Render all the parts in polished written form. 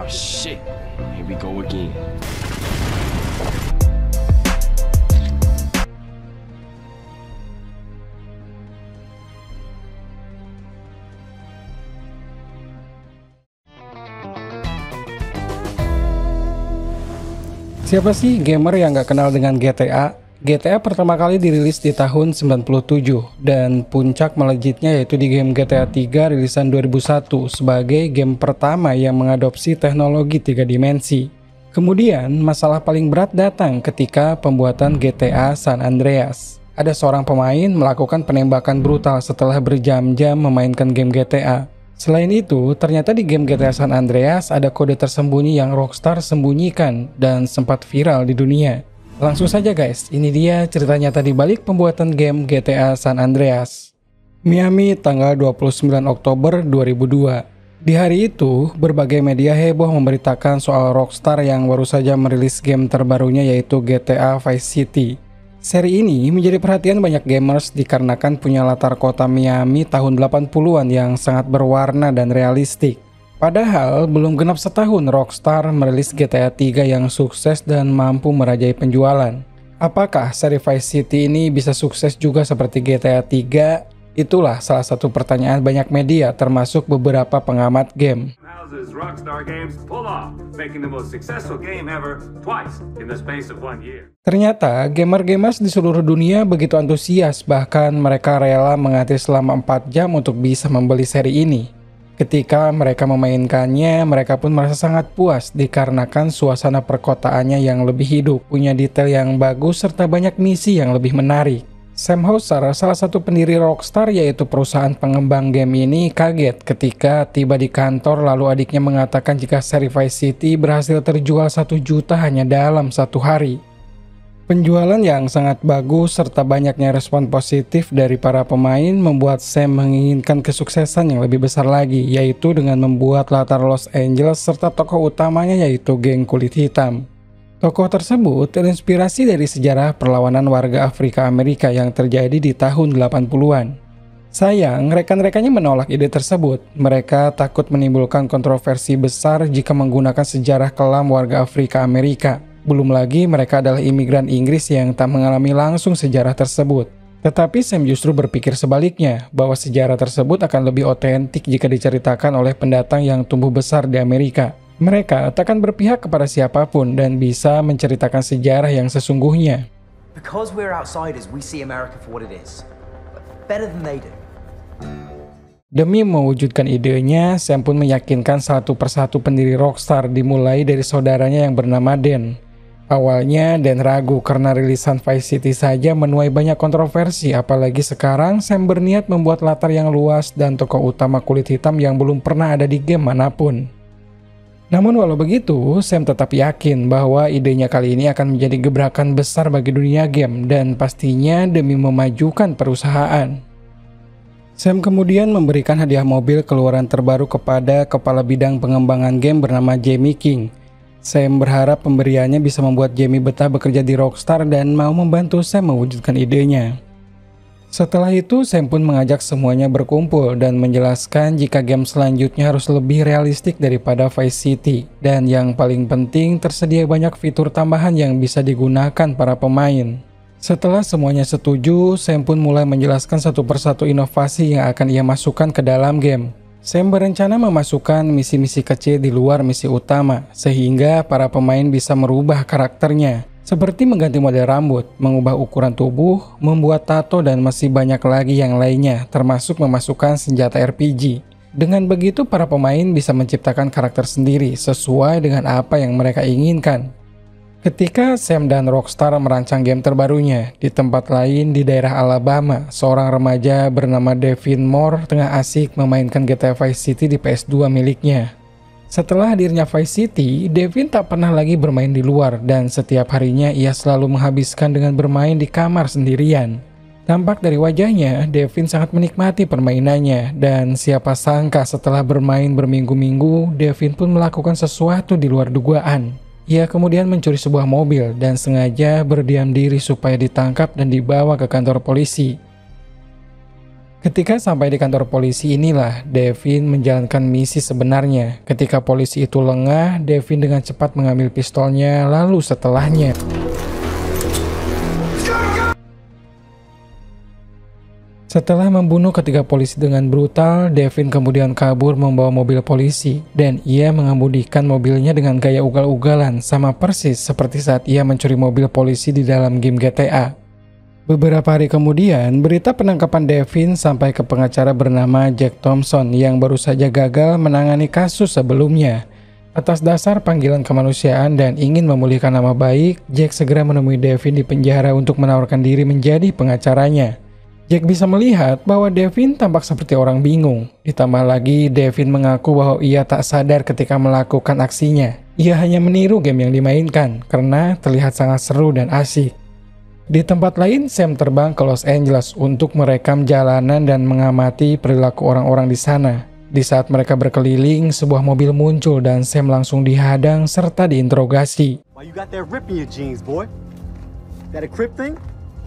shit, here we go again. Siapa sih gamer yang gak kenal dengan GTA? GTA pertama kali dirilis di tahun 97 dan puncak melejitnya yaitu di game GTA 3 rilisan 2001 sebagai game pertama yang mengadopsi teknologi 3 dimensi. Kemudian masalah paling berat datang ketika pembuatan GTA San Andreas. Ada seorang pemain melakukan penembakan brutal setelah berjam-jam memainkan game GTA. Selain itu, ternyata di game GTA San Andreas ada kode tersembunyi yang Rockstar sembunyikan dan sempat viral di dunia. Langsung saja guys, ini dia cerita nyata di balik pembuatan game GTA San Andreas. Miami, tanggal 29 Oktober 2002. Di hari itu, berbagai media heboh memberitakan soal Rockstar yang baru saja merilis game terbarunya yaitu GTA Vice City. Seri ini menjadi perhatian banyak gamers dikarenakan punya latar kota Miami tahun 80-an yang sangat berwarna dan realistik. Padahal belum genap setahun Rockstar merilis GTA 3 yang sukses dan mampu merajai penjualan. Apakah seri Vice City ini bisa sukses juga seperti GTA 3? Itulah salah satu pertanyaan banyak media termasuk beberapa pengamat game. Rockstar Games pull off, making the most successful game ever twice in the space of 1 year. Ternyata gamer-gamers di seluruh dunia begitu antusias, bahkan mereka rela mengantri selama 4 jam untuk bisa membeli seri ini. Ketika mereka memainkannya, mereka pun merasa sangat puas dikarenakan suasana perkotaannya yang lebih hidup, punya detail yang bagus serta banyak misi yang lebih menarik. Sam Houser, salah satu pendiri Rockstar yaitu perusahaan pengembang game ini, kaget ketika tiba di kantor lalu adiknya mengatakan jika seri Vice City berhasil terjual 1 juta hanya dalam 1 hari. Penjualan yang sangat bagus serta banyaknya respon positif dari para pemain membuat Sam menginginkan kesuksesan yang lebih besar lagi, yaitu dengan membuat latar Los Angeles serta tokoh utamanya yaitu geng kulit hitam. Tokoh tersebut terinspirasi dari sejarah perlawanan warga Afrika Amerika yang terjadi di tahun 80-an. Sayang, rekan-rekannya menolak ide tersebut. Mereka takut menimbulkan kontroversi besar jika menggunakan sejarah kelam warga Afrika Amerika. Belum lagi mereka adalah imigran Inggris yang tak mengalami langsung sejarah tersebut. Tetapi Sam justru berpikir sebaliknya, bahwa sejarah tersebut akan lebih otentik jika diceritakan oleh pendatang yang tumbuh besar di Amerika. Mereka takkan berpihak kepada siapapun dan bisa menceritakan sejarah yang sesungguhnya. Because we're outsiders, we see America for what it is. Better than they do. Demi mewujudkan idenya, Sam pun meyakinkan satu persatu pendiri Rockstar dimulai dari saudaranya yang bernama Dan. Awalnya Dan ragu karena rilisan Vice City saja menuai banyak kontroversi, apalagi sekarang Sam berniat membuat latar yang luas dan tokoh utama kulit hitam yang belum pernah ada di game manapun. Namun walau begitu, Sam tetap yakin bahwa idenya kali ini akan menjadi gebrakan besar bagi dunia game dan pastinya demi memajukan perusahaan. Sam kemudian memberikan hadiah mobil keluaran terbaru kepada kepala bidang pengembangan game bernama Jamie King. Sam berharap pemberiannya bisa membuat Jamie betah bekerja di Rockstar dan mau membantu Sam mewujudkan idenya. Setelah itu, Sam pun mengajak semuanya berkumpul dan menjelaskan jika game selanjutnya harus lebih realistik daripada Vice City. Dan yang paling penting, tersedia banyak fitur tambahan yang bisa digunakan para pemain. Setelah semuanya setuju, Sam pun mulai menjelaskan satu persatu inovasi yang akan ia masukkan ke dalam game. Sam berencana memasukkan misi-misi kecil di luar misi utama, sehingga para pemain bisa merubah karakternya. Seperti mengganti model rambut, mengubah ukuran tubuh, membuat tato dan masih banyak lagi yang lainnya, termasuk memasukkan senjata RPG. Dengan begitu para pemain bisa menciptakan karakter sendiri sesuai dengan apa yang mereka inginkan. Ketika Sam dan Rockstar merancang game terbarunya, di tempat lain di daerah Alabama, seorang remaja bernama Devin Moore tengah asik memainkan GTA Vice City di PS2 miliknya. Setelah hadirnya Vice City, Devin tak pernah lagi bermain di luar dan setiap harinya ia selalu menghabiskan dengan bermain di kamar sendirian. Tampak dari wajahnya, Devin sangat menikmati permainannya dan siapa sangka setelah bermain berminggu-minggu, Devin pun melakukan sesuatu di luar dugaan. Ia kemudian mencuri sebuah mobil dan sengaja berdiam diri supaya ditangkap dan dibawa ke kantor polisi. Ketika sampai di kantor polisi inilah Devin menjalankan misi sebenarnya. Ketika polisi itu lengah, Devin dengan cepat mengambil pistolnya lalu setelahnya. Setelah membunuh ketiga polisi dengan brutal, Devin kemudian kabur membawa mobil polisi dan ia mengemudikan mobilnya dengan gaya ugal-ugalan sama persis seperti saat ia mencuri mobil polisi di dalam game GTA. Beberapa hari kemudian, berita penangkapan Devin sampai ke pengacara bernama Jack Thompson yang baru saja gagal menangani kasus sebelumnya. Atas dasar panggilan kemanusiaan dan ingin memulihkan nama baik, Jack segera menemui Devin di penjara untuk menawarkan diri menjadi pengacaranya. Jack bisa melihat bahwa Devin tampak seperti orang bingung. Ditambah lagi, Devin mengaku bahwa ia tak sadar ketika melakukan aksinya. Ia hanya meniru game yang dimainkan karena terlihat sangat seru dan asik. Di tempat lain, Sam terbang ke Los Angeles untuk merekam jalanan dan mengamati perilaku orang-orang di sana. Di saat mereka berkeliling, sebuah mobil muncul dan Sam langsung dihadang serta diinterogasi. Why you got that rip in your jeans, boy? That a Crip thing?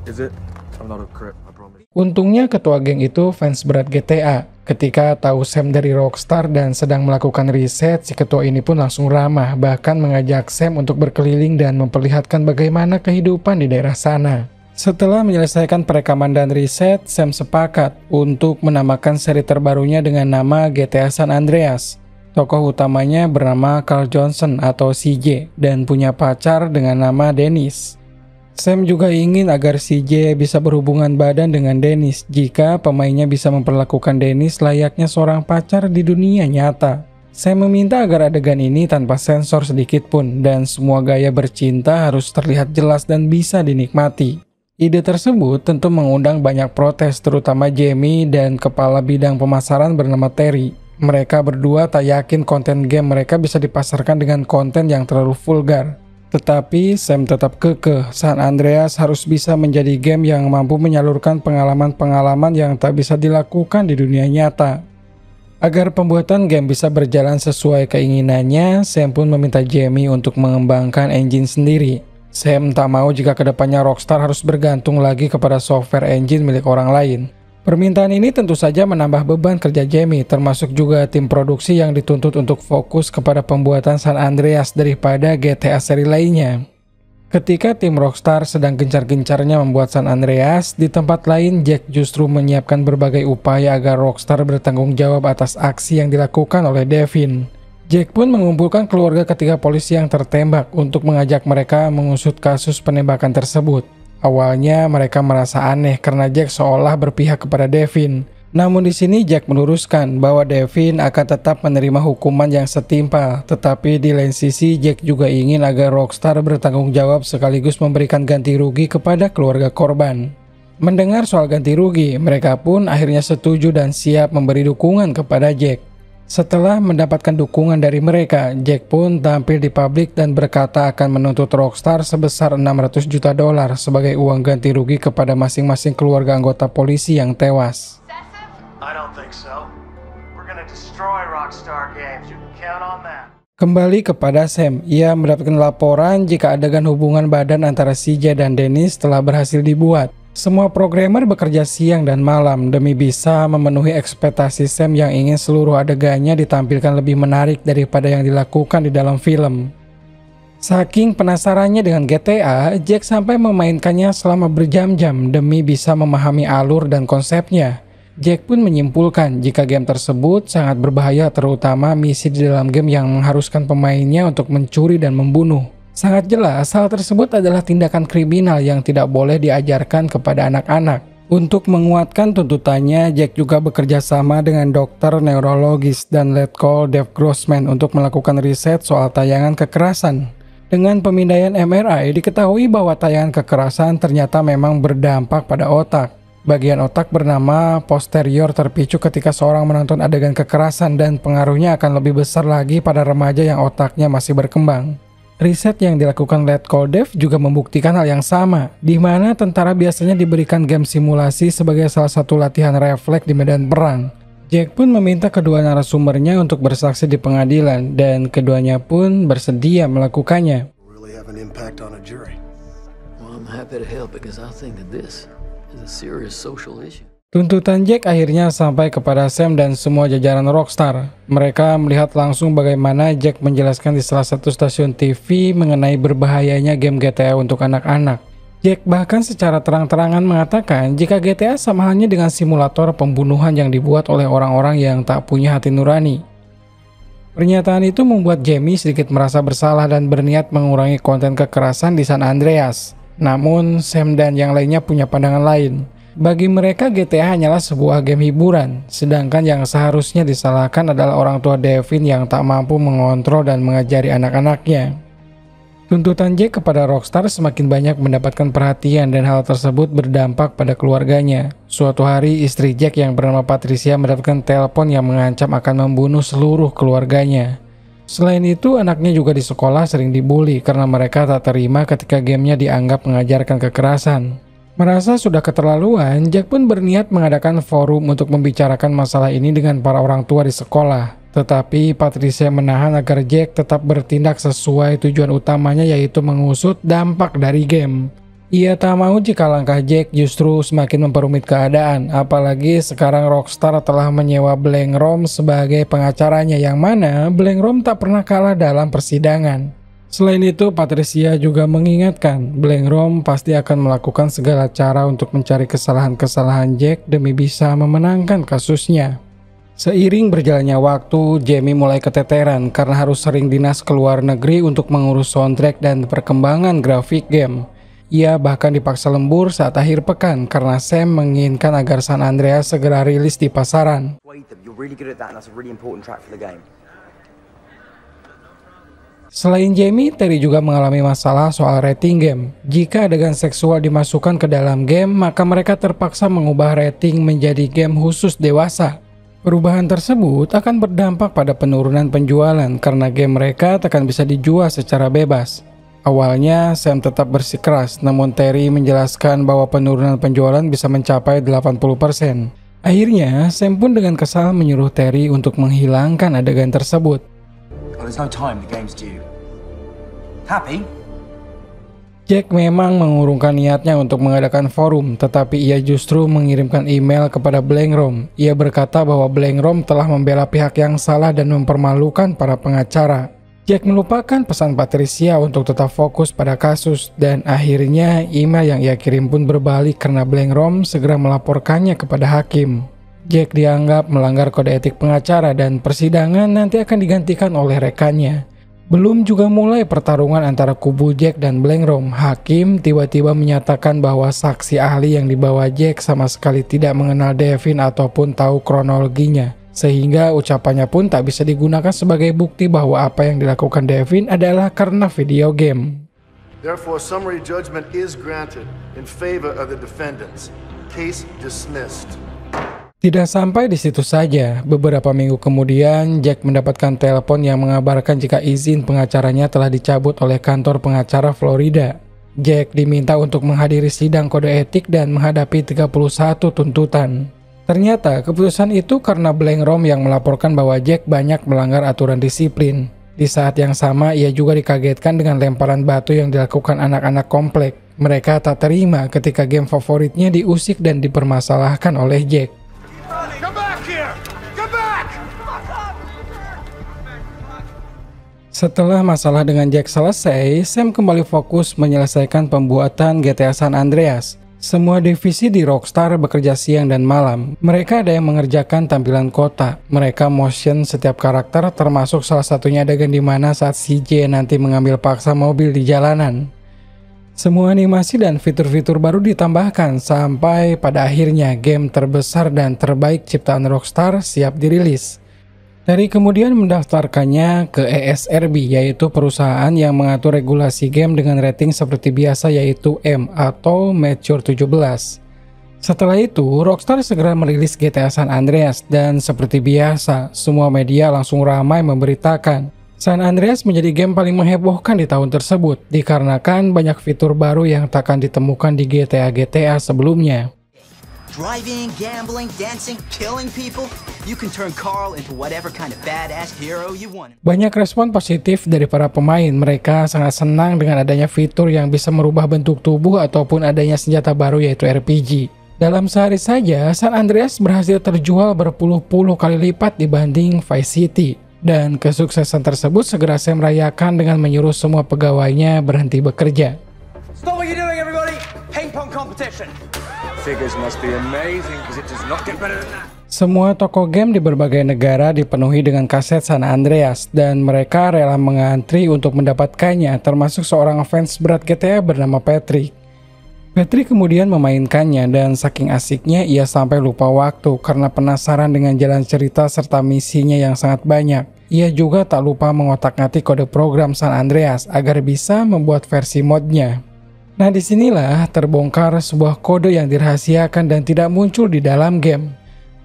Is it? I'm not a Crip, I promise. Untungnya ketua geng itu fans berat GTA. Ketika tahu Sam dari Rockstar dan sedang melakukan riset, si ketua ini pun langsung ramah, bahkan mengajak Sam untuk berkeliling dan memperlihatkan bagaimana kehidupan di daerah sana. Setelah menyelesaikan perekaman dan riset, Sam sepakat untuk menamakan seri terbarunya dengan nama GTA San Andreas. Tokoh utamanya bernama Carl Johnson atau CJ dan punya pacar dengan nama Dennis. Sam juga ingin agar CJ bisa berhubungan badan dengan Dennis jika pemainnya bisa memperlakukan Dennis layaknya seorang pacar di dunia nyata. Sam meminta agar adegan ini tanpa sensor sedikit pun dan semua gaya bercinta harus terlihat jelas dan bisa dinikmati. Ide tersebut tentu mengundang banyak protes terutama Jamie dan kepala bidang pemasaran bernama Terry. Mereka berdua tak yakin konten game mereka bisa dipasarkan dengan konten yang terlalu vulgar. Tetapi Sam tetap kekeh, San Andreas harus bisa menjadi game yang mampu menyalurkan pengalaman-pengalaman yang tak bisa dilakukan di dunia nyata. Agar pembuatan game bisa berjalan sesuai keinginannya, Sam pun meminta Jamie untuk mengembangkan engine sendiri. Sam tak mau jika kedepannya Rockstar harus bergantung lagi kepada software engine milik orang lain. Permintaan ini tentu saja menambah beban kerja Jamie, termasuk juga tim produksi yang dituntut untuk fokus kepada pembuatan San Andreas daripada GTA seri lainnya. Ketika tim Rockstar sedang gencar-gencarnya membuat San Andreas, di tempat lain Jack justru menyiapkan berbagai upaya agar Rockstar bertanggung jawab atas aksi yang dilakukan oleh Devin. Jack pun mengumpulkan keluarga ketiga polisi yang tertembak untuk mengajak mereka mengusut kasus penembakan tersebut. Awalnya mereka merasa aneh karena Jack seolah berpihak kepada Devin. Namun di sini Jack meluruskan bahwa Devin akan tetap menerima hukuman yang setimpal. Tetapi di lain sisi Jack juga ingin agar Rockstar bertanggung jawab sekaligus memberikan ganti rugi kepada keluarga korban. Mendengar soal ganti rugi, mereka pun akhirnya setuju dan siap memberi dukungan kepada Jack. Setelah mendapatkan dukungan dari mereka, Jack pun tampil di publik dan berkata akan menuntut Rockstar sebesar $600 juta sebagai uang ganti rugi kepada masing-masing keluarga anggota polisi yang tewas. I don't think so. We're gonna destroy Rockstar Games. You can count on that. Kembali kepada Sam, ia mendapatkan laporan jika adegan hubungan badan antara CJ dan Dennis telah berhasil dibuat. Semua programmer bekerja siang dan malam demi bisa memenuhi ekspektasi Sam yang ingin seluruh adegannya ditampilkan lebih menarik daripada yang dilakukan di dalam film. Saking penasarannya dengan GTA, Jack sampai memainkannya selama berjam-jam demi bisa memahami alur dan konsepnya. Jack pun menyimpulkan jika game tersebut sangat berbahaya, terutama misi di dalam game yang mengharuskan pemainnya untuk mencuri dan membunuh. Sangat jelas hal tersebut adalah tindakan kriminal yang tidak boleh diajarkan kepada anak-anak. Untuk menguatkan tuntutannya, Jack juga bekerja sama dengan dokter neurologis dan letkol Dave Grossman untuk melakukan riset soal tayangan kekerasan. Dengan pemindaian MRI, diketahui bahwa tayangan kekerasan ternyata memang berdampak pada otak. Bagian otak bernama posterior terpicu ketika seorang menonton adegan kekerasan dan pengaruhnya akan lebih besar lagi pada remaja yang otaknya masih berkembang. Riset yang dilakukan letkol Dave juga membuktikan hal yang sama, di mana tentara biasanya diberikan game simulasi sebagai salah satu latihan refleks di medan perang. Jack pun meminta kedua narasumbernya untuk bersaksi di pengadilan, dan keduanya pun bersedia melakukannya. Really have an impact on a jury. Well, I'm happy to help because I think that this is a serious social issue. Tuntutan Jack akhirnya sampai kepada Sam dan semua jajaran Rockstar. Mereka melihat langsung bagaimana Jack menjelaskan di salah satu stasiun TV mengenai berbahayanya game GTA untuk anak-anak. Jack bahkan secara terang-terangan mengatakan jika GTA sama halnya dengan simulator pembunuhan yang dibuat oleh orang-orang yang tak punya hati nurani. Pernyataan itu membuat Jamie sedikit merasa bersalah dan berniat mengurangi konten kekerasan di San Andreas. Namun, Sam dan yang lainnya punya pandangan lain. Bagi mereka GTA hanyalah sebuah game hiburan, sedangkan yang seharusnya disalahkan adalah orang tua Devin yang tak mampu mengontrol dan mengajari anak-anaknya. Tuntutan Jack kepada Rockstar semakin banyak mendapatkan perhatian dan hal tersebut berdampak pada keluarganya. Suatu hari istri Jack yang bernama Patricia mendapatkan telepon yang mengancam akan membunuh seluruh keluarganya. Selain itu, anaknya juga di sekolah sering dibully karena mereka tak terima ketika gamenya dianggap mengajarkan kekerasan. Merasa sudah keterlaluan, Jack pun berniat mengadakan forum untuk membicarakan masalah ini dengan para orang tua di sekolah. Tetapi Patricia menahan agar Jack tetap bertindak sesuai tujuan utamanya, yaitu mengusut dampak dari game. Ia tak mau jika langkah Jack justru semakin memperumit keadaan, apalagi sekarang Rockstar telah menyewa Blankrom sebagai pengacaranya, yang mana Blankrom tak pernah kalah dalam persidangan. Selain itu, Patricia juga mengingatkan Blankrom pasti akan melakukan segala cara untuk mencari kesalahan-kesalahan Jack demi bisa memenangkan kasusnya. Seiring berjalannya waktu, Jamie mulai keteteran karena harus sering dinas ke luar negeri untuk mengurus soundtrack dan perkembangan grafik game. Ia bahkan dipaksa lembur saat akhir pekan karena Sam menginginkan agar San Andreas segera rilis di pasaran. Selain Jamie, Terry juga mengalami masalah soal rating game. Jika adegan seksual dimasukkan ke dalam game, maka mereka terpaksa mengubah rating menjadi game khusus dewasa. Perubahan tersebut akan berdampak pada penurunan penjualan karena game mereka tak akan bisa dijual secara bebas. Awalnya Sam tetap bersikeras, namun Terry menjelaskan bahwa penurunan penjualan bisa mencapai 80%. Akhirnya, Sam pun dengan kesal menyuruh Terry untuk menghilangkan adegan tersebut. There's no time, the game's due. Happy? Jack memang mengurungkan niatnya untuk mengadakan forum, tetapi ia justru mengirimkan email kepada Blankrom. Ia berkata bahwa Blankrom telah membela pihak yang salah dan mempermalukan para pengacara. Jack melupakan pesan Patricia untuk tetap fokus pada kasus, dan akhirnya email yang ia kirim pun berbalik karena Blankrom segera melaporkannya kepada hakim. Jack dianggap melanggar kode etik pengacara dan persidangan nanti akan digantikan oleh rekannya. Belum juga mulai pertarungan antara kubu Jack dan Blankrom, hakim tiba-tiba menyatakan bahwa saksi ahli yang dibawa Jack sama sekali tidak mengenal Devin ataupun tahu kronologinya, sehingga ucapannya pun tak bisa digunakan sebagai bukti bahwa apa yang dilakukan Devin adalah karena video game. Therefore, summary judgment is granted in favor of the defendants. Case dismissed. Tidak sampai di situ saja, beberapa minggu kemudian Jack mendapatkan telepon yang mengabarkan jika izin pengacaranya telah dicabut oleh kantor pengacara Florida. Jack diminta untuk menghadiri sidang kode etik dan menghadapi 31 tuntutan. Ternyata keputusan itu karena Blankrom yang melaporkan bahwa Jack banyak melanggar aturan disiplin. Di saat yang sama ia juga dikagetkan dengan lemparan batu yang dilakukan anak-anak komplek. Mereka tak terima ketika game favoritnya diusik dan dipermasalahkan oleh Jack. Setelah masalah dengan Jack selesai, Sam kembali fokus menyelesaikan pembuatan GTA San Andreas. Semua divisi di Rockstar bekerja siang dan malam. Mereka ada yang mengerjakan tampilan kota. Mereka motion setiap karakter, termasuk salah satunya adegan di mana saat CJ nanti mengambil paksa mobil di jalanan. Semua animasi dan fitur-fitur baru ditambahkan sampai pada akhirnya game terbesar dan terbaik ciptaan Rockstar siap dirilis. Terry kemudian mendaftarkannya ke ESRB, yaitu perusahaan yang mengatur regulasi game dengan rating seperti biasa, yaitu M atau Mature 17. Setelah itu, Rockstar segera merilis GTA San Andreas dan seperti biasa, semua media langsung ramai memberitakan San Andreas menjadi game paling menghebohkan di tahun tersebut dikarenakan banyak fitur baru yang tak akan ditemukan di GTA sebelumnya. Driving, gambling, dancing, killing people. You can turn Carl into whatever kind of badass hero you want. Banyak respon positif dari para pemain. Mereka sangat senang dengan adanya fitur yang bisa merubah bentuk tubuh ataupun adanya senjata baru yaitu RPG. Dalam sehari saja, San Andreas berhasil terjual berpuluh-puluh kali lipat dibanding Vice City. Dan kesuksesan tersebut segera Sam rayakan dengan menyuruh semua pegawainya berhenti bekerja. Stop what you're doing, everybody! Ping pong competition! Figures must be amazing because it does not get better than that. Semua toko game di berbagai negara dipenuhi dengan kaset San Andreas dan mereka rela mengantri untuk mendapatkannya, termasuk seorang fans berat GTA bernama Patrick. Patrick kemudian memainkannya dan saking asiknya ia sampai lupa waktu karena penasaran dengan jalan cerita serta misinya yang sangat banyak. Ia juga tak lupa mengotak-ngatik kode program San Andreas agar bisa membuat versi modnya. Nah, disinilah terbongkar sebuah kode yang dirahasiakan dan tidak muncul di dalam game.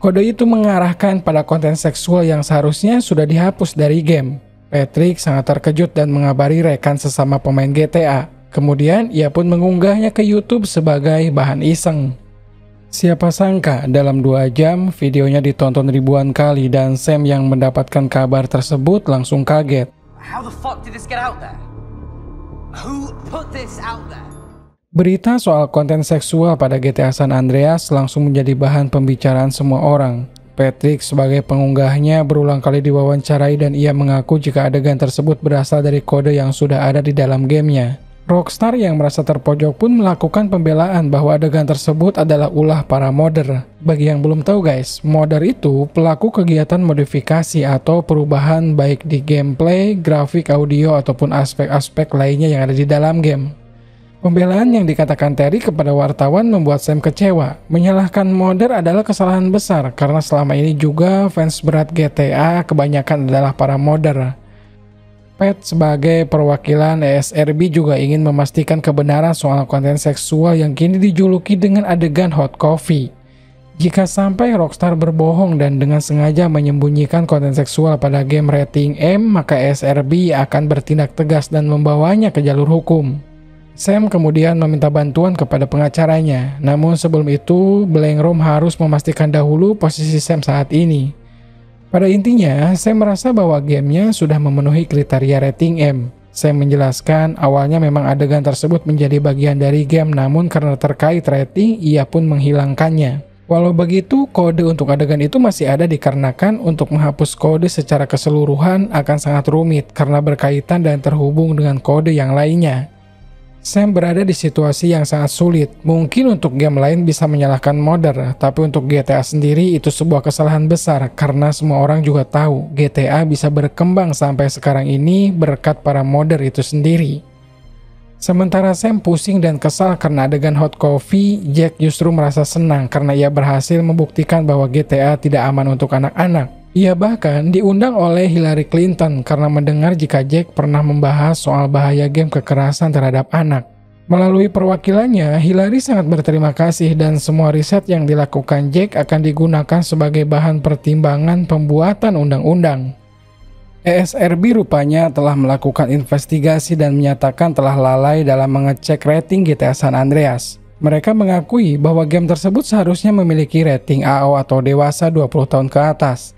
Kode itu mengarahkan pada konten seksual yang seharusnya sudah dihapus dari game. Patrick sangat terkejut dan mengabari rekan sesama pemain GTA. Kemudian ia pun mengunggahnya ke YouTube sebagai bahan iseng. Siapa sangka dalam 2 jam videonya ditonton ribuan kali dan Sam yang mendapatkan kabar tersebut langsung kaget. How the fuck did this get out there? Who put this out there? Berita soal konten seksual pada GTA San Andreas langsung menjadi bahan pembicaraan semua orang. Patrick sebagai pengunggahnya berulang kali diwawancarai dan ia mengaku jika adegan tersebut berasal dari kode yang sudah ada di dalam gamenya. Rockstar yang merasa terpojok pun melakukan pembelaan bahwa adegan tersebut adalah ulah para modder. Bagi yang belum tahu guys, modder itu pelaku kegiatan modifikasi atau perubahan baik di gameplay, grafik, audio, ataupun aspek-aspek lainnya yang ada di dalam game. Pembelaan yang dikatakan Terry kepada wartawan membuat Sam kecewa. Menyalahkan modder adalah kesalahan besar karena selama ini juga fans berat GTA kebanyakan adalah para modder. Pat sebagai perwakilan ESRB juga ingin memastikan kebenaran soal konten seksual yang kini dijuluki dengan adegan hot coffee. Jika sampai Rockstar berbohong dan dengan sengaja menyembunyikan konten seksual pada game rating M, maka ESRB akan bertindak tegas dan membawanya ke jalur hukum. Sam kemudian meminta bantuan kepada pengacaranya, namun sebelum itu Blank Room harus memastikan dahulu posisi Sam saat ini. Pada intinya, Sam merasa bahwa gamenya sudah memenuhi kriteria rating M. Sam menjelaskan awalnya memang adegan tersebut menjadi bagian dari game, namun karena terkait rating, ia pun menghilangkannya. Walau begitu, kode untuk adegan itu masih ada dikarenakan untuk menghapus kode secara keseluruhan akan sangat rumit karena berkaitan dan terhubung dengan kode yang lainnya. Sam berada di situasi yang sangat sulit. Mungkin untuk game lain bisa menyalahkan modder, tapi untuk GTA sendiri itu sebuah kesalahan besar karena semua orang juga tahu GTA bisa berkembang sampai sekarang ini berkat para modder itu sendiri. Sementara Sam pusing dan kesal karena adegan hot coffee, Jack justru merasa senang karena ia berhasil membuktikan bahwa GTA tidak aman untuk anak-anak. Ia bahkan diundang oleh Hillary Clinton karena mendengar jika Jack pernah membahas soal bahaya game kekerasan terhadap anak. Melalui perwakilannya, Hillary sangat berterima kasih dan semua riset yang dilakukan Jack akan digunakan sebagai bahan pertimbangan pembuatan undang-undang. ESRB rupanya telah melakukan investigasi dan menyatakan telah lalai dalam mengecek rating GTA San Andreas. Mereka mengakui bahwa game tersebut seharusnya memiliki rating AO atau dewasa 20 tahun ke atas.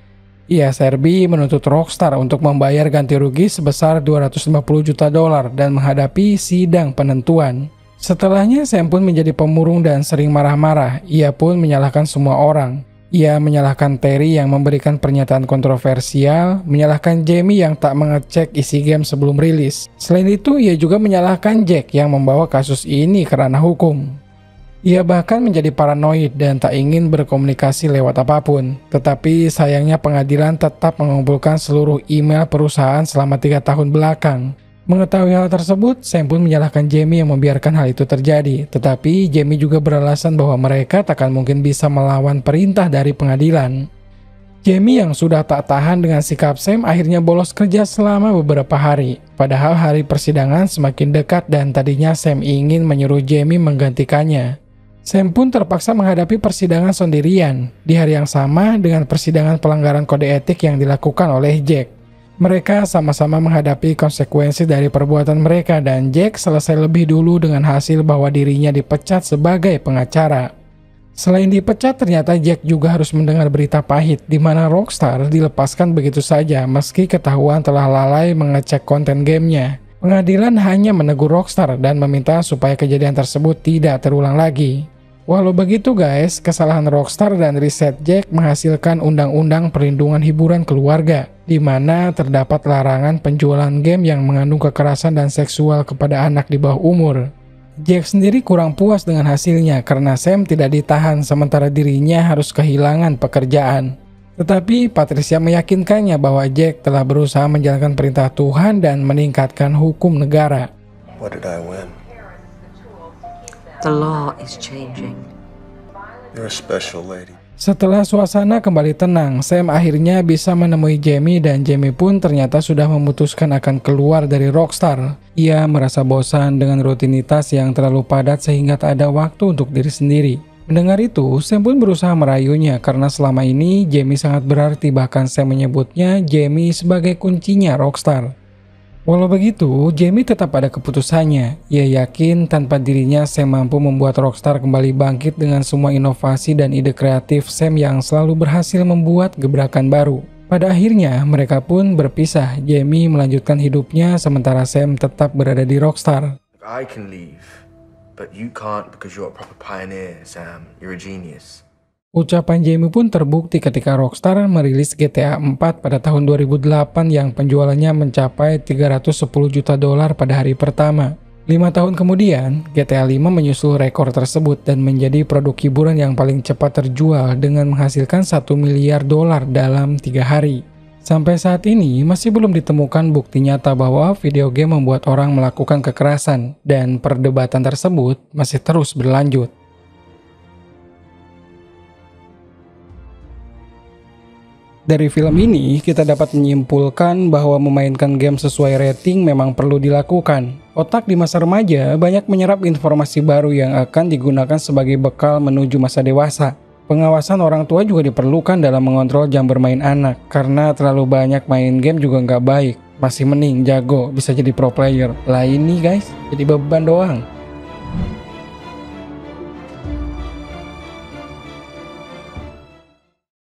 ESRB menuntut Rockstar untuk membayar ganti rugi sebesar $250 juta dan menghadapi sidang penentuan. Setelahnya, Sam pun menjadi pemurung dan sering marah-marah. Ia pun menyalahkan semua orang. Ia menyalahkan Terry yang memberikan pernyataan kontroversial, menyalahkan Jamie yang tak mengecek isi game sebelum rilis. Selain itu, ia juga menyalahkan Jack yang membawa kasus ini ke ranah hukum. Ia bahkan menjadi paranoid dan tak ingin berkomunikasi lewat apapun. Tetapi sayangnya pengadilan tetap mengumpulkan seluruh email perusahaan selama 3 tahun belakang. Mengetahui hal tersebut, Sam pun menyalahkan Jamie yang membiarkan hal itu terjadi. Tetapi Jamie juga beralasan bahwa mereka takkan mungkin bisa melawan perintah dari pengadilan. Jamie yang sudah tak tahan dengan sikap Sam akhirnya bolos kerja selama beberapa hari. Padahal hari persidangan semakin dekat dan tadinya Sam ingin menyuruh Jamie menggantikannya. Sam pun terpaksa menghadapi persidangan sendirian di hari yang sama dengan persidangan pelanggaran kode etik yang dilakukan oleh Jack. Mereka sama-sama menghadapi konsekuensi dari perbuatan mereka dan Jack selesai lebih dulu dengan hasil bahwa dirinya dipecat sebagai pengacara. Selain dipecat, ternyata Jack juga harus mendengar berita pahit di mana Rockstar dilepaskan begitu saja meski ketahuan telah lalai mengecek konten gamenya. Pengadilan hanya menegur Rockstar dan meminta supaya kejadian tersebut tidak terulang lagi. Walau begitu guys, kesalahan Rockstar dan riset Jack menghasilkan undang-undang perlindungan hiburan keluarga, di mana terdapat larangan penjualan game yang mengandung kekerasan dan seksual kepada anak di bawah umur. Jack sendiri kurang puas dengan hasilnya karena Sam tidak ditahan sementara dirinya harus kehilangan pekerjaan. Tetapi Patricia meyakinkannya bahwa Jack telah berusaha menjalankan perintah Tuhan dan meningkatkan hukum negara. What did I win? The law is changing. You're a special lady. Setelah suasana kembali tenang, Sam akhirnya bisa menemui Jamie dan Jamie pun ternyata sudah memutuskan akan keluar dari Rockstar. Ia merasa bosan dengan rutinitas yang terlalu padat sehingga tak ada waktu untuk diri sendiri. Mendengar itu, Sam pun berusaha merayunya karena selama ini Jamie sangat berarti, bahkan Sam menyebutnya Jamie sebagai kuncinya Rockstar. Walau begitu, Jamie tetap pada keputusannya. Ia yakin tanpa dirinya Sam mampu membuat Rockstar kembali bangkit dengan semua inovasi dan ide kreatif Sam yang selalu berhasil membuat gebrakan baru. Pada akhirnya, mereka pun berpisah. Jamie melanjutkan hidupnya sementara Sam tetap berada di Rockstar. I can leave, but you can't because you're a proper pioneer, Sam. You're a genius. Ucapan Jamie pun terbukti ketika Rockstar merilis GTA 4 pada tahun 2008 yang penjualannya mencapai $310 juta pada hari pertama. 5 tahun kemudian, GTA 5 menyusul rekor tersebut dan menjadi produk hiburan yang paling cepat terjual dengan menghasilkan $1 miliar dalam 3 hari. Sampai saat ini masih belum ditemukan bukti nyata bahwa video game membuat orang melakukan kekerasan dan perdebatan tersebut masih terus berlanjut. Dari film ini, kita dapat menyimpulkan bahwa memainkan game sesuai rating memang perlu dilakukan. Otak di masa remaja banyak menyerap informasi baru yang akan digunakan sebagai bekal menuju masa dewasa. Pengawasan orang tua juga diperlukan dalam mengontrol jam bermain anak, karena terlalu banyak main game juga nggak baik. Masih mending jago, bisa jadi pro player. Lah ini guys, jadi beban doang.